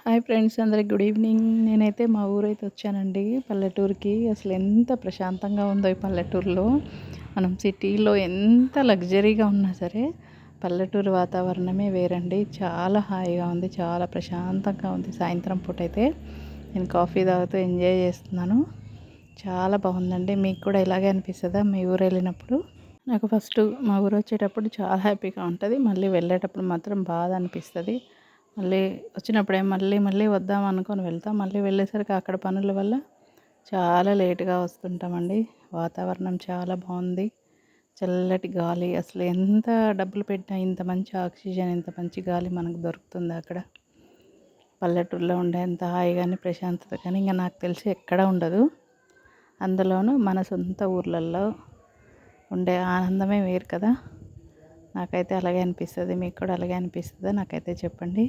Hi friends, అందరికి good evening. నేనైతే మా ఊరైతే వచ్చానండి, పల్లెటూరుకి. అసలు ఎంత ప్రశాంతంగా ఉందో ఈ పల్లెటూరులో. మనం సిటీలో ఎంత లగ్జరీగా ఉన్నా సరే పల్లెటూరు వాతావరణమే వేరండి. చాలా హాయిగా ఉంది, చాలా ప్రశాంతంగా ఉంది. సాయంత్రం పూట అయితే నేను కాఫీ తాగుతూ ఎంజాయ్ చేస్తున్నాను. చాలా బాగుందండి. మీకు కూడా ఇలాగే అనిపిస్తుందా మీ ఊరు వెళ్ళినప్పుడు? నాకు ఫస్ట్ మా ఊరు వచ్చేటప్పుడు చాలా హ్యాపీగా ఉంటుంది, మళ్ళీ వెళ్ళేటప్పుడు మాత్రం బాధ అనిపిస్తుంది. మళ్ళీ వచ్చినప్పుడే మళ్ళీ మళ్ళీ వద్దాం అనుకొని వెళ్తాం, మళ్ళీ వెళ్ళేసరికి అక్కడ పనుల వల్ల చాలా లేటుగా వస్తుంటామండి. వాతావరణం చాలా బాగుంది, చల్లటి గాలి. అసలు ఎంత డబ్బులు పెట్టినా ఇంత మంచి ఆక్సిజన్, ఇంత మంచి గాలి మనకు దొరుకుతుంది అక్కడ. పల్లెటూరులో ఉండేంత హాయి కానీ ప్రశాంతత కానీ ఇంకా నాకు తెలిసి ఎక్కడా ఉండదు. అందులోనూ మన సొంత ఊర్లలో ఉండే ఆనందమే వేరు కదా. నాకైతే అలాగే అనిపిస్తుంది. మీకు కూడా అలాగే అనిపిస్తుందా? నాకైతే చెప్పండి.